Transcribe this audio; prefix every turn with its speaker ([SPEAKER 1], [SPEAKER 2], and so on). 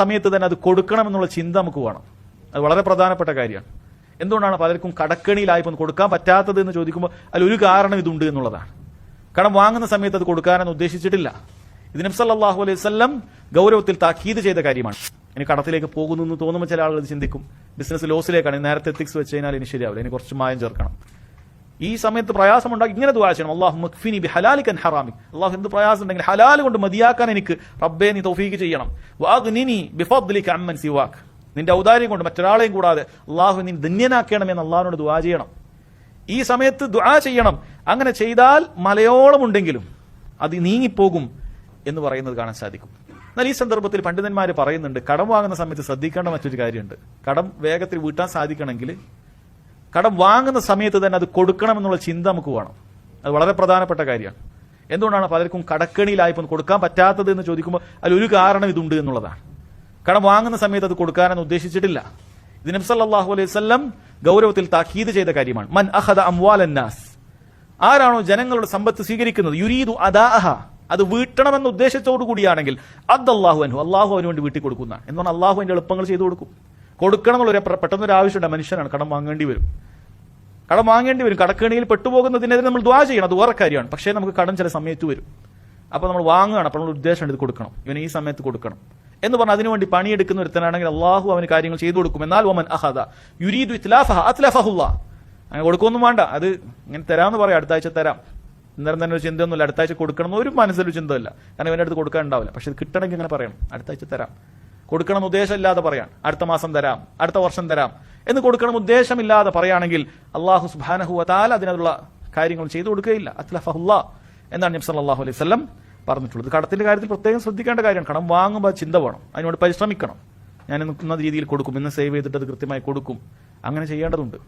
[SPEAKER 1] സമയത്ത് തന്നെ അത് കൊടുക്കണമെന്നുള്ള ചിന്ത നമുക്ക് വേണം. അത് വളരെ പ്രധാനപ്പെട്ട കാര്യമാണ്. എന്തുകൊണ്ടാണ് പലർക്കും കടക്കണിയിലായിപ്പോൾ കൊടുക്കാൻ പറ്റാത്തത് എന്ന് ചോദിക്കുമ്പോൾ അതിലൊരു കാരണം ഇതുണ്ട് എന്നുള്ളതാണ്. കടം വാങ്ങുന്ന സമയത്ത് അത് കൊടുക്കാനെന്ന് ഉദ്ദേശിച്ചിട്ടില്ല. ഇത് നബി സല്ലല്ലാഹു അലൈഹി വസല്ലം ഗൗരവത്തിൽ താക്കീത് ചെയ്ത കാര്യമാണ്. ഇനി കടത്തിലേക്ക് പോകുന്നു എന്ന് തോന്നുമ്പോൾ ചില ആളുകൾ ചിന്തിക്കും ബിസിനസ് ലോസിലേക്കാണ്, നേരത്തെ എത്തിക്സ് വെച്ച് കഴിഞ്ഞാൽ ഇനി ശരിയാവില്ല, ഇനി കുറച്ച് മായം ചേർക്കണം. ഈ സമയത്ത് പ്രയാസമുണ്ടാക്കി ഇങ്ങനെ ദുആ ചെയ്യണം, അല്ലാഹു മക്ഫിനി ബിഹലാലിക അൻ ഹറാമിക്. അല്ലാഹു എന്ത് പ്രയാസം ഉണ്ടെങ്കിൽ ഹലാൽ കൊണ്ട് മതിയാക്കാൻ എനിക്ക് റബ്ബേ നീ തൗഫീഖ് ചെയ്യണം. വഅഗ്നിനി ബിഫദ്ലിക അമ്മൻ സിവാക്. നിന്റെ ഔദാര്യം കൊണ്ട് മറ്റൊരാളെയും കൂടാതെ അല്ലാഹു നീ ധന്യനാക്കണമെന്ന് അല്ലാഹുവിനോട് ദുആ ചെയ്യണം. ഈ സമയത്ത് ദുആ ചെയ്യണം. അങ്ങനെ ചെയ്താൽ മലയോളം ഉണ്ടെങ്കിലും അത് നീങ്ങിപ്പോകും എന്ന് പറയുന്നത് കാണാൻ സാധിക്കും. എന്നാൽ ഈ സന്ദർഭത്തിൽ പണ്ഡിതന്മാർ പറയുന്നുണ്ട്, കടം വാങ്ങുന്ന സമയത്ത് ശ്രദ്ധിക്കേണ്ട മറ്റൊരു കാര്യമുണ്ട്. കടം വേഗത്തിൽ വീട്ടാൻ സാധിക്കണമെങ്കിൽ കടം വാങ്ങുന്ന സമയത്ത് തന്നെ അത് കൊടുക്കണമെന്നുള്ള ചിന്ത നമുക്ക് വേണം. അത് വളരെ പ്രധാനപ്പെട്ട കാര്യമാണ്. എന്തുകൊണ്ടാണ് പലർക്കും കടക്കണിയിലായിപ്പോൾ കൊടുക്കാൻ പറ്റാത്തത് എന്ന് ചോദിക്കുമ്പോൾ അതിലൊരു കാരണം ഇതുണ്ട് എന്നുള്ളതാണ്. കടം വാങ്ങുന്ന സമയത്ത് അത് കൊടുക്കാനെന്ന് ഉദ്ദേശിച്ചിട്ടില്ല. ഇത് നബി സല്ലല്ലാഹു അലൈഹി വസല്ലം ഗൗരവത്തിൽ താക്കീത് ചെയ്ത കാര്യമാണ്. മൻ അഖദ അംവാലൻ നാസ്, ആരാണോ ജനങ്ങളുടെ സമ്പത്ത് സ്വീകരിക്കുന്നത്, യുരീദു അദാഅഹ, അത് വീട്ടണമെന്ന ഉദ്ദേശത്തോടു കൂടിയാണെങ്കിൽ അദ്ദല്ലാഹു അൻഹു, അല്ലാഹു അവന് വേണ്ടി വീട്ടി കൊടുക്കുന്ന എന്ന് പറഞ്ഞാൽ അല്ലാഹു അതിന്റെ എളുപ്പങ്ങൾ ചെയ്തു കൊടുക്കും. കൊടുക്കണം എന്നുള്ള പെട്ടെന്നൊരു ആവശ്യമുണ്ട്, മനുഷ്യനാണ്, കടം വാങ്ങേണ്ടി വരും. കടക്കെണിയിൽ പെട്ടുപോകുന്നതിനെതിരെ നമ്മൾ ദുആ ചെയ്യണം, അത് വേറെ കാര്യമാണ്. പക്ഷേ നമുക്ക് കടം ചില സമയത്ത് വരും. അപ്പോൾ നമ്മൾ വാങ്ങുകയാണ്, അപ്പോൾ നമ്മൾ ഉദ്ദേശം ഇത് കൊടുക്കണം, ഇവന് ഈ സമയത്ത് കൊടുക്കണം എന്ന് പറഞ്ഞാൽ അതിനുവേണ്ടി പണിയെടുക്കുന്ന ഒരുത്തനാണെങ്കിൽ അല്ലാഹു അവന് കാര്യങ്ങൾ ചെയ്തു കൊടുക്കും. എന്നാൽ വമൻ അഖദ യുരീദു ഇത്ലാഫഹ അത്ലഫഹുല്ലാഹ്, അങ്ങനെ കൊടുക്കൊന്നും വേണ്ട, അത് ഇങ്ങനെ തരാമെന്ന് പറയാം, അടുത്ത ആഴ്ച തരാം, ഇന്നേരം തന്നെ ഒരു ചിന്തയൊന്നുമില്ല, അടുത്ത ആഴ്ച കൊടുക്കണം എന്ന് ഒരു മനസ്സിലൊരു ചിന്തയില്ല. കാരണം ഇവൻ്റെ അടുത്ത് കൊടുക്കാൻ ഉണ്ടാവില്ല. പക്ഷെ ഇത് കിട്ടണമെങ്കിൽ ഇങ്ങനെ പറയണം, അടുത്ത ആഴ്ച തരാം. കൊടുക്കണം ഉദ്ദേശമില്ലാതെ പറയാം, അടുത്ത മാസം തരാം, അടുത്ത വർഷം തരാം എന്ന് കൊടുക്കണം ഉദ്ദേശമില്ലാതെ പറയുകയാണെങ്കിൽ അല്ലാഹു സുബ്ഹാനഹു വ തആല അതിനുള്ള കാര്യങ്ങൾ ചെയ്തു കൊടുക്കുകയില്ല. അത്ലഫഹുല്ലാഹ് എന്നാണ് നബി സല്ലല്ലാഹു അലൈഹി വസല്ലം പറഞ്ഞിട്ടുള്ളത്. കടത്തിന്റെ കാര്യത്തിൽ പ്രത്യേകം ശ്രദ്ധിക്കേണ്ട കാര്യമാണ്. കടം വാങ്ങുമ്പോൾ ചിന്ത വേണം, അതിനോട് പരിശ്രമിക്കണം. ഞാൻ ഇന്ന രീതിയിൽ കൊടുക്കും, ഇന്ന് സേവ് ചെയ്തിട്ട് അത് കൃത്യമായി കൊടുക്കും, അങ്ങനെ ചെയ്യേണ്ടതുണ്ട്.